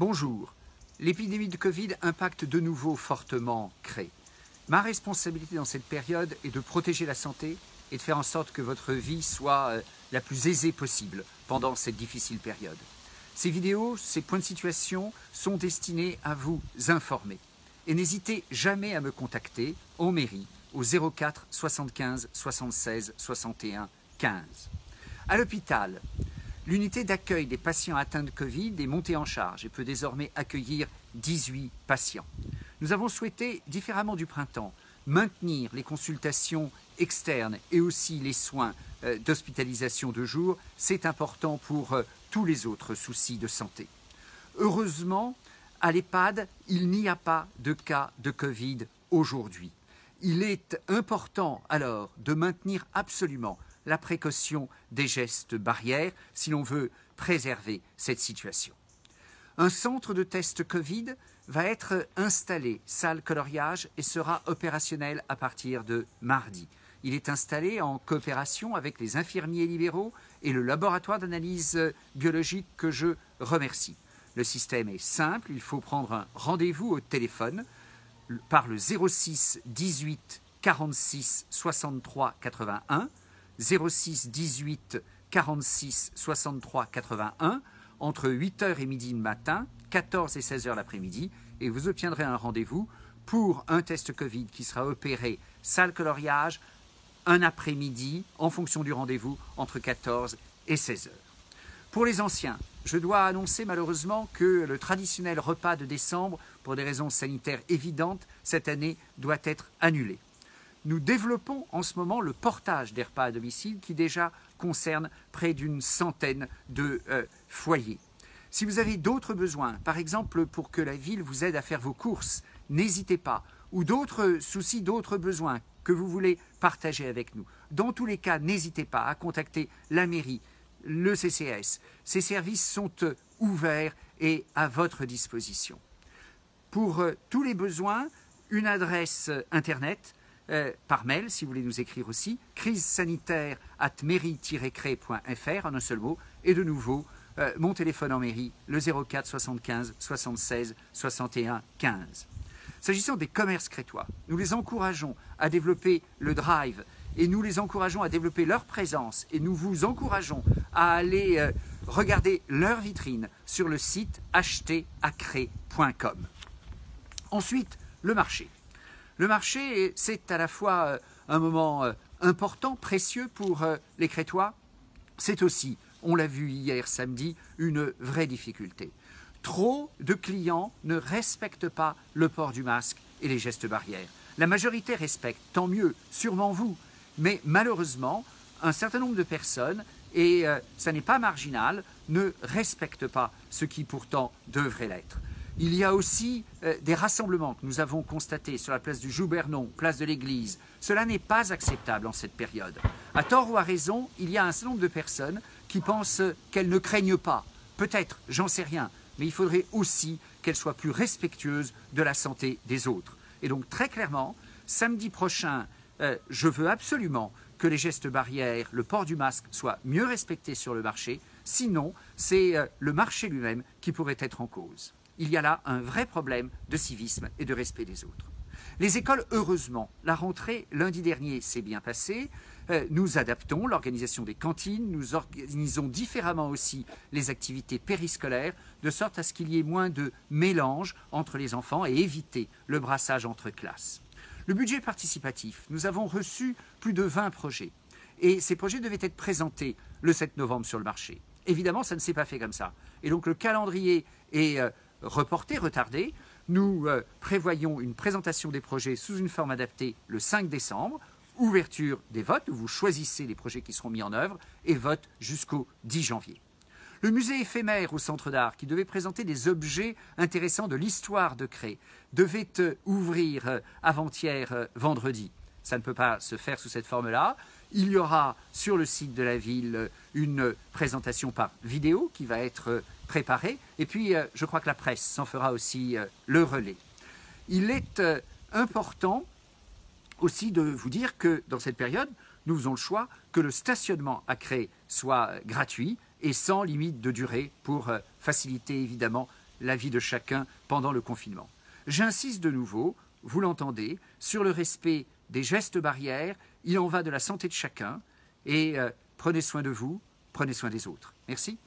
Bonjour. L'épidémie de Covid impacte de nouveau fortement Cré. Ma responsabilité dans cette période est de protéger la santé et de faire en sorte que votre vie soit la plus aisée possible pendant cette difficile période. Ces vidéos, ces points de situation sont destinés à vous informer. Et n'hésitez jamais à me contacter en mairie au 04 75 76 61 15. À l'hôpital, l'unité d'accueil des patients atteints de Covid est montée en charge et peut désormais accueillir 18 patients. Nous avons souhaité, différemment du printemps, maintenir les consultations externes et aussi les soins d'hospitalisation de jour. C'est important pour tous les autres soucis de santé. Heureusement, à l'EHPAD, il n'y a pas de cas de Covid aujourd'hui. Il est important alors de maintenir absolument la précaution des gestes barrières si l'on veut préserver cette situation. Un centre de test Covid va être installé, salle coloriage, et sera opérationnel à partir de mardi. Il est installé en coopération avec les infirmiers libéraux et le laboratoire d'analyse biologique que je remercie. Le système est simple, il faut prendre un rendez-vous au téléphone par le 06 18 46 63 81, 06 18 46 63 81, entre 8h et midi le matin, 14 et 16h l'après-midi, et vous obtiendrez un rendez-vous pour un test Covid qui sera opéré salle coloriage, un après-midi, en fonction du rendez-vous, entre 14 et 16h. Pour les anciens, je dois annoncer malheureusement que le traditionnel repas de décembre, pour des raisons sanitaires évidentes, cette année doit être annulé. Nous développons en ce moment le portage des repas à domicile qui déjà concerne près d'une centaine de foyers. Si vous avez d'autres besoins, par exemple pour que la ville vous aide à faire vos courses, n'hésitez pas, ou d'autres soucis, d'autres besoins que vous voulez partager avec nous. Dans tous les cas, n'hésitez pas à contacter la mairie, le CCS. Ces services sont ouverts et à votre disposition. Pour tous les besoins, une adresse internet, par mail, si vous voulez nous écrire aussi, crisesanitaire@mairie-cré.fr en un seul mot, et de nouveau, mon téléphone en mairie, le 04 75 76 61 15. S'agissant des commerces crétois, nous les encourageons à développer le drive et nous les encourageons à développer leur présence et nous vous encourageons à aller regarder leur vitrine sur le site acheteracré.com. Ensuite, le marché. Le marché, c'est à la fois un moment important, précieux pour les Crétois. C'est aussi, on l'a vu hier samedi, une vraie difficulté. Trop de clients ne respectent pas le port du masque et les gestes barrières. La majorité respecte, tant mieux, sûrement vous. Mais malheureusement, un certain nombre de personnes, et ça n'est pas marginal, ne respectent pas ce qui pourtant devrait l'être. Il y a aussi des rassemblements que nous avons constatés sur la place du Joux-Bernon, place de l'Église. Cela n'est pas acceptable en cette période. À tort ou à raison, il y a un certain nombre de personnes qui pensent qu'elles ne craignent pas. Peut-être, j'en sais rien, mais il faudrait aussi qu'elles soient plus respectueuses de la santé des autres. Et donc très clairement, samedi prochain, je veux absolument que les gestes barrières, le port du masque soient mieux respectés sur le marché. Sinon, c'est le marché lui-même qui pourrait être en cause. Il y a là un vrai problème de civisme et de respect des autres. Les écoles, heureusement, la rentrée lundi dernier s'est bien passée. Nous adaptons l'organisation des cantines, nous organisons différemment aussi les activités périscolaires, de sorte à ce qu'il y ait moins de mélange entre les enfants et éviter le brassage entre classes. Le budget participatif, nous avons reçu plus de 20 projets et ces projets devaient être présentés le 7 novembre sur le marché. Évidemment, ça ne s'est pas fait comme ça. Et donc le calendrier est reporté, retardé. Nous prévoyons une présentation des projets sous une forme adaptée le 5 décembre, ouverture des votes, où vous choisissez les projets qui seront mis en œuvre, et vote jusqu'au 10 janvier. Le musée éphémère au Centre d'Art, qui devait présenter des objets intéressants de l'histoire de Cré, devait ouvrir avant-hier vendredi. Ça ne peut pas se faire sous cette forme-là. Il y aura sur le site de la ville une présentation par vidéo qui va être préparée. Et puis, je crois que la presse s'en fera aussi le relais. Il est important aussi de vous dire que dans cette période, nous faisons le choix que le stationnement à Cré soit gratuit et sans limite de durée pour faciliter évidemment la vie de chacun pendant le confinement. J'insiste de nouveau, vous l'entendez, sur le respect des gestes barrières. Il en va de la santé de chacun. Et prenez soin de vous, prenez soin des autres. Merci.